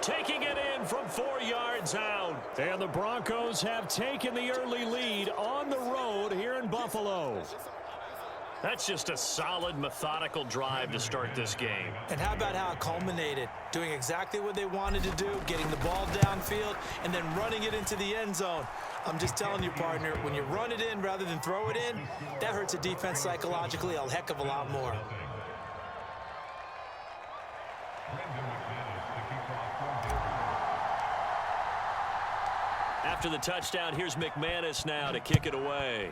taking it in from 4 yards out. And the Broncos have taken the early lead on the road here in Buffalo. That's just a solid, methodical drive to start this game. And how about how it culminated? Doing exactly what they wanted to do, getting the ball downfield, and then running it into the end zone. I'm just telling you, partner, when you run it in rather than throw it in, that hurts a defense psychologically a heck of a lot more. After the touchdown, here's McManus now to kick it away.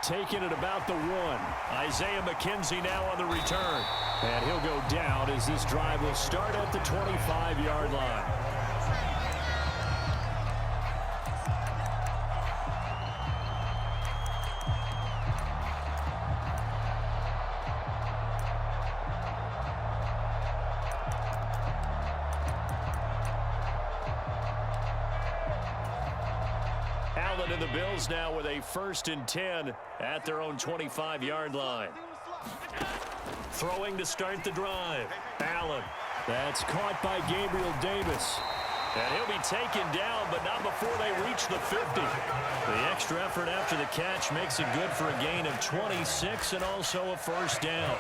Taking it about the 1. Isaiah McKenzie now on the return. And he'll go down as this drive will start at the 25-yard line. And the Bills now with a 1st and 10 at their own 25-yard line. Throwing to start the drive. Allen. That's caught by Gabriel Davis. And he'll be taken down, but not before they reach the 50. The extra effort after the catch makes it good for a gain of 26 and also a 1st down.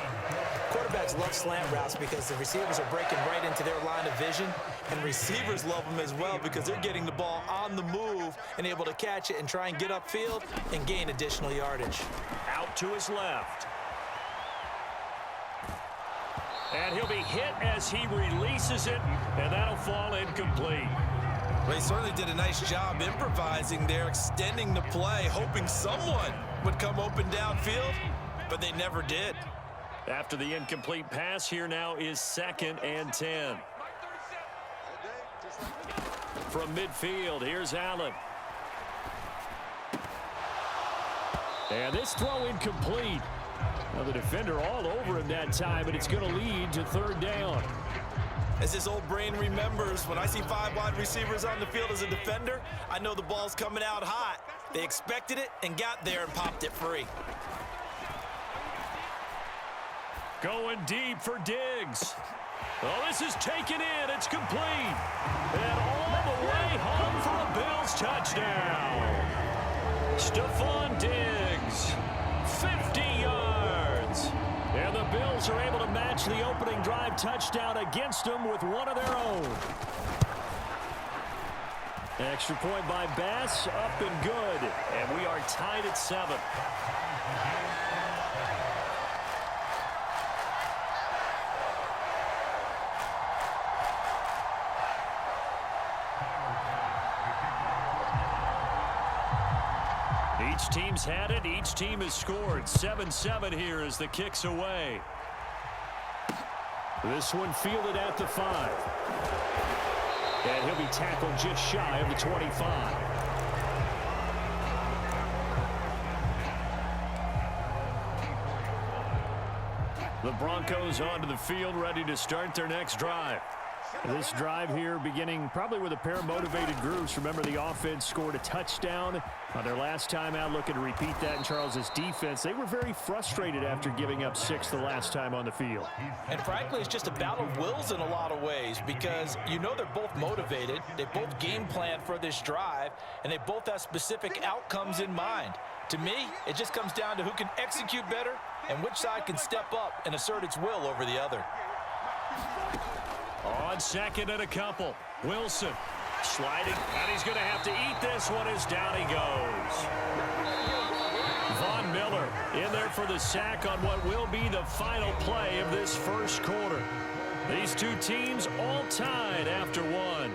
Quarterbacks love slant routes because the receivers are breaking right into their line of vision, and receivers love them as well because they're getting the ball on the move and able to catch it and try and get upfield and gain additional yardage. Out to his left. And he'll be hit as he releases it, and that'll fall incomplete. Well, he certainly did a nice job improvising there, extending the play, hoping someone would come open downfield, but they never did. After the incomplete pass, here now is 2nd and 10. From midfield, here's Allen. And this throw incomplete. Now the defender all over him that time, and it's going to lead to 3rd down. As his old brain remembers, when I see 5 wide receivers on the field as a defender, I know the ball's coming out hot. They expected it and got there and popped it free. Going deep for Diggs. Oh, this is taken in. It's complete. And all the way home for a Bills touchdown. Stephon Diggs, 50 yards. And the Bills are able to match the opening drive touchdown against them with one of their own. Extra point by Bass, up and good. And we are tied at 7. Each team's had it. Each team has scored. 7-7 here as the kick's away. This one fielded at the 5. And he'll be tackled just shy of the 25. The Broncos onto the field, ready to start their next drive. This drive here beginning probably with a pair of motivated groups. Remember, the offense scored a touchdown on their last time out. Looking to repeat that in Charles's defense. They were very frustrated after giving up 6 the last time on the field. And frankly, it's just a battle of wills in a lot of ways because you know they're both motivated. They both game plan for this drive, and they both have specific outcomes in mind. To me, it just comes down to who can execute better and which side can step up and assert its will over the other. On 2nd and a couple. Wilson sliding, and he's going to have to eat this one as down he goes. Von Miller in there for the sack on what will be the final play of this 1st quarter. These two teams all tied after 1.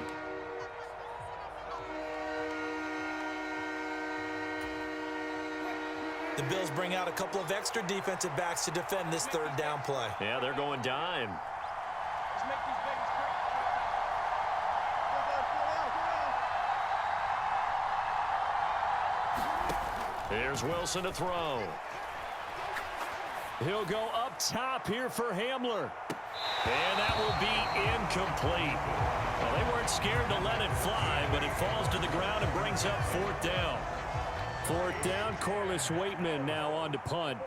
The Bills bring out a couple of extra defensive backs to defend this 3rd down play. Yeah, they're going dime. Here's Wilson to throw. He'll go up top here for Hamler. And that will be incomplete. Well, they weren't scared to let it fly, but it falls to the ground and brings up 4th down. 4th down, Corliss Waitman now on to punt.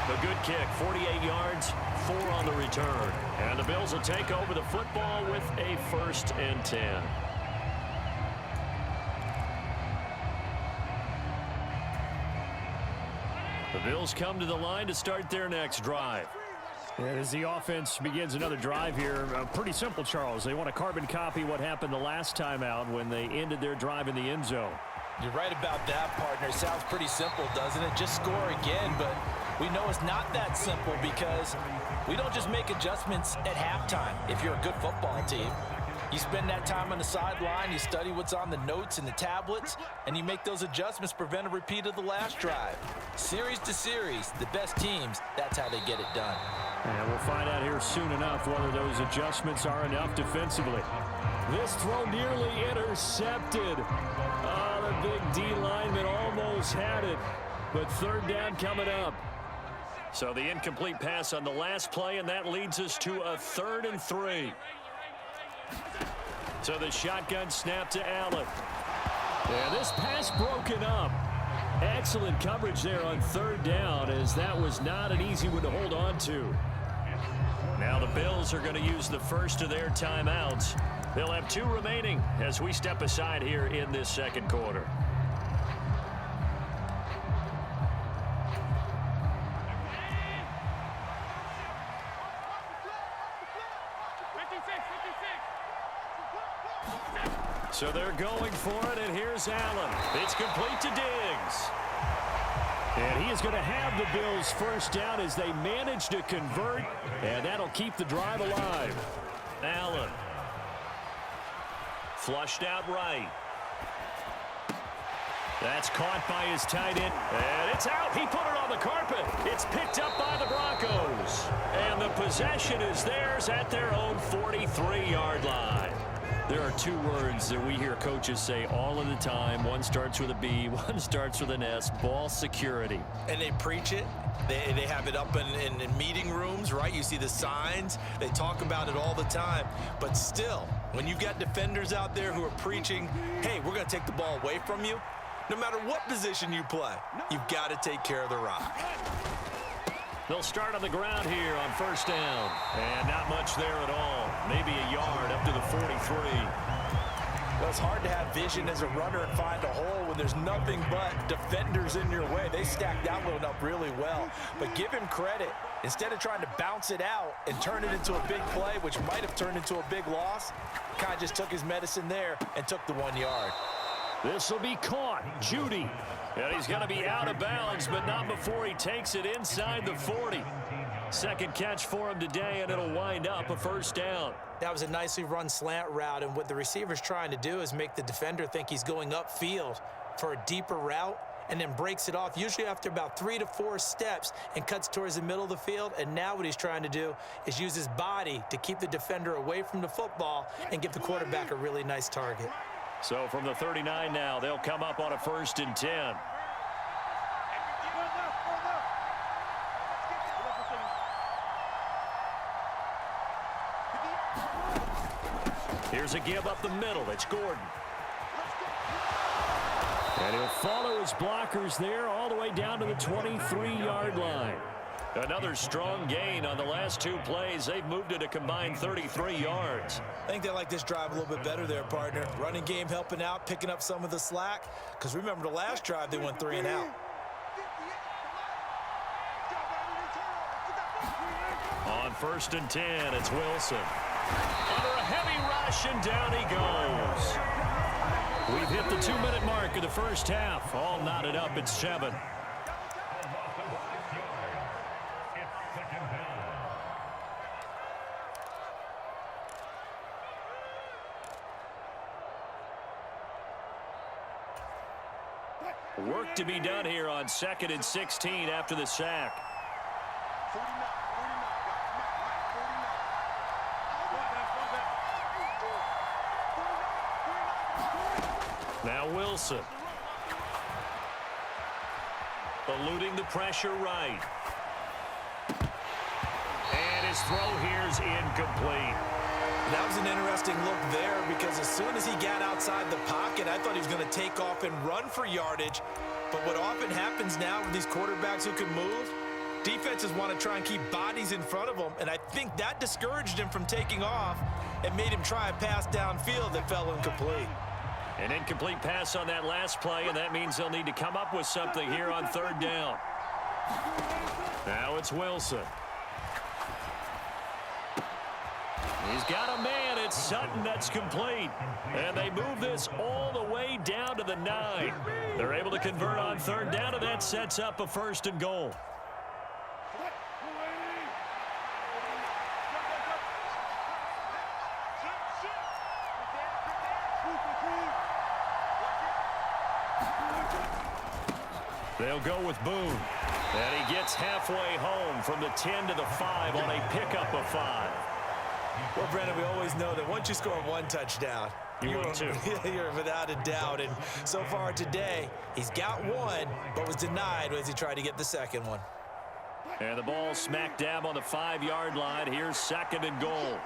A good kick, 48 yards, 4 on the return. And the Bills will take over the football with a 1st and 10. The Bills come to the line to start their next drive. And as the offense begins another drive here, pretty simple, Charles. They want to carbon copy what happened the last time out when they ended their drive in the end zone. You're right about that, partner. It sounds pretty simple, doesn't it? Just score again, but we know it's not that simple because we don't just make adjustments at halftime if you're a good football team. You spend that time on the sideline, you study what's on the notes and the tablets, and you make those adjustments to prevent a repeat of the last drive. Series to series, the best teams, that's how they get it done. And we'll find out here soon enough whether those adjustments are enough defensively. This throw nearly intercepted. Oh, the big D lineman almost had it, but 3rd down coming up. So the incomplete pass on the last play, and that leads us to a 3rd and 3. So the shotgun snap to Allen. And this pass broken up. Excellent coverage there on 3rd down, as that was not an easy one to hold on to. Now the Bills are going to use the first of their timeouts. They'll have 2 remaining as we step aside here in this 2nd quarter. So they're going for it, and here's Allen. It's complete to Diggs. And he is going to have the Bills' 1st down as they manage to convert, and that'll keep the drive alive. Allen. Flushed out right. That's caught by his tight end, and it's out. He put it on the carpet. It's picked up by the Broncos. And the possession is theirs at their own 43-yard line. There are 2 words that we hear coaches say all of the time. One starts with a B, one starts with an S, ball security. And they preach it. They have it up in meeting rooms, right? You see the signs. They talk about it all the time. But still, when you've got defenders out there who are preaching, hey, we're going to take the ball away from you, no matter what position you play, you've got to take care of the rock. They'll start on the ground here on 1st down. And not much there at all. Maybe a yard up to the 43. Well, it's hard to have vision as a runner and find a hole when there's nothing but defenders in your way. They stacked that one up really well. But give him credit. Instead of trying to bounce it out and turn it into a big play, which might have turned into a big loss, kind of just took his medicine there and took the 1 yard. This will be caught. Judy. And he's going to be out of bounds, but not before he takes it inside the 40. 2nd catch for him today, and it'll wind up a 1st down. That was a nicely run slant route, and what the receiver's trying to do is make the defender think he's going upfield for a deeper route, and then breaks it off, usually after about 3 to 4 steps, and cuts towards the middle of the field. And now what he's trying to do is use his body to keep the defender away from the football and give the quarterback a really nice target. So from the 39 now, they'll come up on a 1st and 10. Here's a give up the middle. It's Gordon. And he'll follow his blockers there all the way down to the 23-yard line. Another strong gain on the last 2 plays. They've moved it a combined 33 yards. I think they like this drive a little bit better there, partner. Running game helping out, picking up some of the slack. Because remember, the last drive, they went 3 and out. On 1st and 10, it's Wilson. Under a heavy rush, and down he goes. We've hit the 2-minute mark of the 1st half. All knotted up at 7. Work to be done here on 2nd and 16 after the sack. Now Wilson. Eluding the pressure right. And his throw here's incomplete. That was an interesting look there because as soon as he got outside the pocket, I thought he was going to take off and run for yardage. But what often happens now with these quarterbacks who can move, Defenses want to try and keep bodies in front of them, and I think that discouraged him from taking off and made him try a pass downfield that fell incomplete. An incomplete pass on that last play, and that means they'll need to come up with something here on third down. Now it's Wilson. He's got a man. It's Sutton that's complete. And they move this all the way down to the 9. They're able to convert on third down, and that sets up a 1st and goal. They'll go with Boone. And he gets halfway home from the 10 to the 5 on a pickup of 5. Well, Brennan, we always know that once you score one touchdown, you're without a doubt. And so far today, he's got one, but was denied as he tried to get the second one. And the ball smack dab on the 5-yard line. Here's 2nd and goal.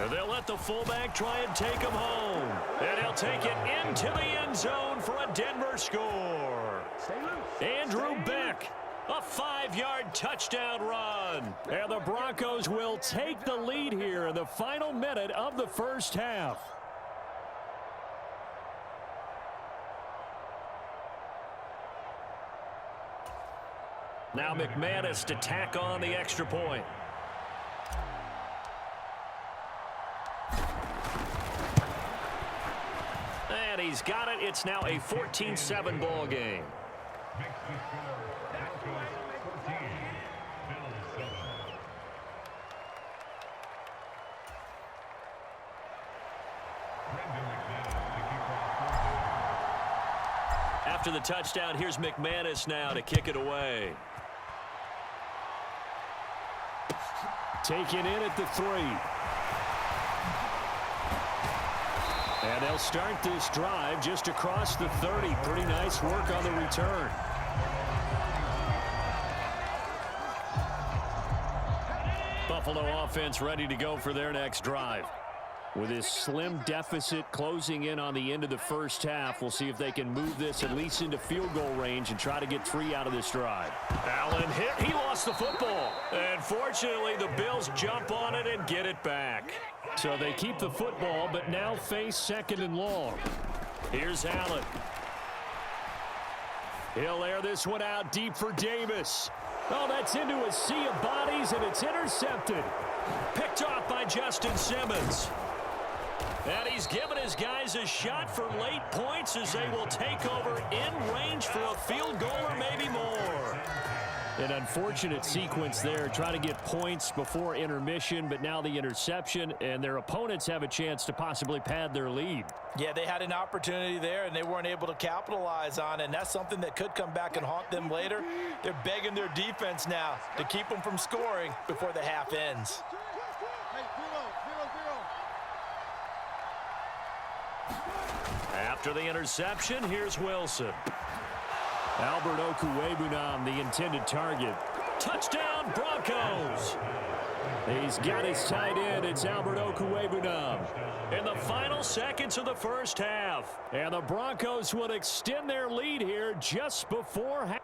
And they'll let the fullback try and take him home. And he'll take it into the end zone for a Denver score. Andrew Beck. A 5-yard touchdown run. And the Broncos will take the lead here in the final minute of the first half. Now McManus to tack on the extra point. And he's got it. It's now a 14-7 ball game. After the touchdown, here's McManus now to kick it away. Taken in at the 3. And they'll start this drive just across the 30. Pretty nice work on the return. Buffalo offense ready to go for their next drive. With this slim deficit closing in on the end of the first half, we'll see if they can move this at least into field goal range and try to get 3 out of this drive. Allen hit. He lost the football. And fortunately, the Bills jump on it and get it back. So they keep the football, but now face 2nd and long. Here's Allen. He'll air this one out deep for Davis. Oh, that's into a sea of bodies, and it's intercepted. Picked off by Justin Simmons. And he's given his guys a shot for late points as they will take over in range for a field goal or maybe more. An unfortunate sequence there, trying to get points before intermission, but now the interception, and their opponents have a chance to possibly pad their lead. Yeah, they had an opportunity there, and they weren't able to capitalize on it, and that's something that could come back and haunt them later. They're begging their defense now to keep them from scoring before the half ends. After the interception, here's Wilson. Albert Okwuegbunam, the intended target. Touchdown, Broncos! He's got his tight end. It's Albert Okwuegbunam. In the final seconds of the first half. And the Broncos will extend their lead here just before half.